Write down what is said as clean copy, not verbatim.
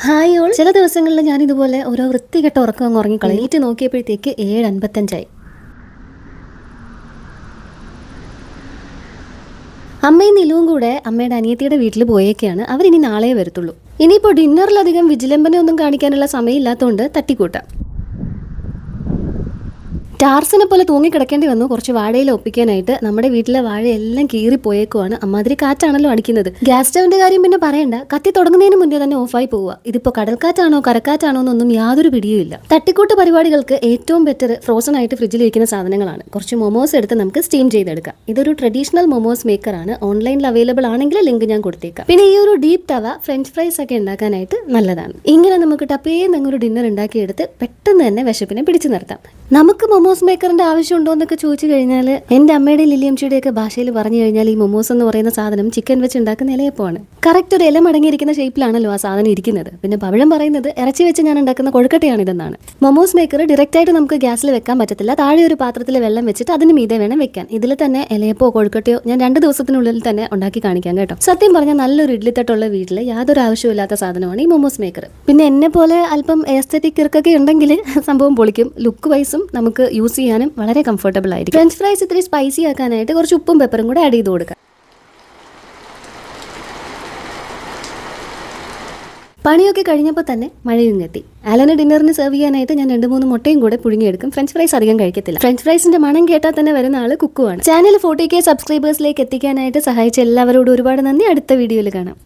Hi all. ചില ദിവസങ്ങളിൽ ഞാൻ ഇതുപോലെ ഓരോ വൃത്തികെട്ട ഉറക്കം അങ്ങ് ഉറങ്ങിക്കളയും. എണീറ്റ് നോക്കിയപ്പോഴത്തേക്ക് 7:55. അമ്മയും നിലുവും കൂടെ അമ്മയുടെ അനിയത്തിയുടെ വീട്ടിൽ പോയേക്കാണ്. അവരിനി നാളെ വരത്തുള്ളൂ. ഇനിയിപ്പോൾ ഡിന്നറിലധികം വിജിലംബനെ കാണിക്കാനുള്ള സമയമില്ലാത്തതുകൊണ്ട് തട്ടിക്കൂട്ടാം. ടാർസിനെ പോലെ തൂങ്ങിക്കിടക്കേണ്ടി വന്നു കുറച്ച് വാഴയിൽ ഒപ്പിക്കാനായിട്ട്. നമ്മുടെ വീട്ടിലെ വാഴയെല്ലാം കീറിപ്പോയേക്കുവാണ്. അമ്മാതിരി കാറ്റാണല്ലോ അടിക്കുന്നത്. ഗ്യാസ് സ്റ്റവിന്റെ കാര്യം പിന്നെ പറയണ്ട, കത്തി തുടങ്ങുന്നതിന് മുന്നേ തന്നെ ഓഫായി പോവുക. ഇതിപ്പോ കടൽക്കാറ്റാണോ കരക്കാറ്റാണോ എന്നൊന്നും യാതൊരു പിടിയുമില്ല. തട്ടിക്കൂട്ട് പരിപാടികൾക്ക് ഏറ്റവും ബെറ്റർ ഫ്രോസൺ ആയിട്ട് ഫ്രിഡ്ജിൽ ഇരിക്കുന്ന സാധനങ്ങളാണ്. കുറച്ച് മൊമോസ് എടുത്ത് നമുക്ക് സ്റ്റീം ചെയ്തെടുക്കാം. ഇതൊരു ട്രഡീഷണൽ മൊമോസ് മേക്കറാണ്. ഓൺലൈനിൽ അവൈലബിൾ ആണെങ്കിൽ ലിങ്ക് ഞാൻ കൊടുത്തേക്കാം. പിന്നെ ഈ ഒരു ഡീപ് തവ ഫ്രഞ്ച് ഫ്രൈസ് ഒക്കെ ഉണ്ടാക്കാനായിട്ട് നല്ലതാണ്. ഇങ്ങനെ നമുക്ക് ടപ്പേന്നൊരു ഡിന്നർ ഉണ്ടാക്കിയെടുത്ത് പെട്ടെന്ന് തന്നെ വിശപ്പിനെ പിടിച്ചു നിർത്താം. നമുക്ക് മൊമോസ് മേക്കറിന്റെ ആവശ്യമുണ്ടോ എന്നൊക്കെ ചോദിച്ചു കഴിഞ്ഞാൽ എൻ്റെ അമ്മയുടെയും ലില്ലിയംച്ചിയുടെ ഒക്കെ ഭാഷയിൽ പറഞ്ഞു കഴിഞ്ഞാൽ ഈ മൊമോസ് എന്ന് പറയുന്ന സാധനം ചിക്കൻ വെച്ച് ഉണ്ടാക്കുന്ന ഇലയപ്പമാണ്. കറക്റ്റ് ഒരു ഇല മടങ്ങിയിരിക്കുന്ന ഷേപ്പിലാണല്ലോ ആ സാധനം ഇരിക്കുന്നത്. പിന്നെ പവിഴം പറയുന്നത് ഇറച്ചി വെച്ച് ഞാൻ ഉണ്ടാക്കുന്ന കൊഴുക്കട്ടയാണിതെന്നാണ്. മൊമോസ് മേക്കർ ഡയറക്റ്റ് ആയിട്ട് നമുക്ക് ഗ്യാസിൽ വെക്കാൻ പറ്റത്തില്ല. താഴെ ഒരു പാത്രത്തിൽ വെള്ളം വെച്ചിട്ട് അതിന് മീതെ വേണം വെക്കാൻ. ഇതിൽ തന്നെ ഇലയപ്പോ കൊഴുക്കട്ടയോ ഞാൻ 2 ദിവസത്തിനുള്ളിൽ തന്നെ ഉണ്ടാക്കി കാണിക്കാം കേട്ടോ. സത്യം പറഞ്ഞാൽ നല്ലൊരു ഇഡ്ലിത്തട്ടുള്ള വീട്ടിൽ യാതൊരു ആവശ്യമില്ലാത്ത സാധനമാണ് ഈ മൊമോസ് മേക്കർ. പിന്നെ എന്നെ പോലെ അല്പം എസ്തെറ്റിക് ഇറക്കൊക്കെ ഉണ്ടെങ്കിൽ സംഭവം പൊളിക്കും. ലുക്ക് വൈസും നമുക്ക് യൂസ് ചെയ്യാനും വളരെ കംഫർട്ടബിൾ ആയിരിക്കും. ഫ്രഞ്ച് ഫ്രൈസ് ഇത്തിരി സ്പൈസി ആക്കാനായിട്ട് കുറച്ച് ഉപ്പും പെപ്പറും കൂടെ ആഡ് ചെയ്ത് കൊടുക്കാം. പണിയൊക്കെ കഴിഞ്ഞപ്പോൾ തന്നെ മഴയും എത്തി. അലന് ഡിന്നറിന് സെർവ് ചെയ്യാനായിട്ട് ഞാൻ 2-3 മുട്ടയും കൂടെ പുഴുങ്ങിയെടുക്കും. ഫ്രഞ്ച് ഫ്രൈസ് അധികം കഴിക്കത്തില്ല. ഫ്രഞ്ച് ഫ്രൈസിന്റെ മണം കേട്ടാൽ തന്നെ വരുന്ന ആള് കുക്കുവാണ്. ചാനൽ 40K സബ്സ്ക്രൈബേഴ്സിലേക്ക് എത്തിക്കാനായിട്ട് സഹായിച്ച എല്ലാവരോടും ഒരുപാട് നന്ദി. അടുത്ത വീഡിയോയിൽ കാണാം.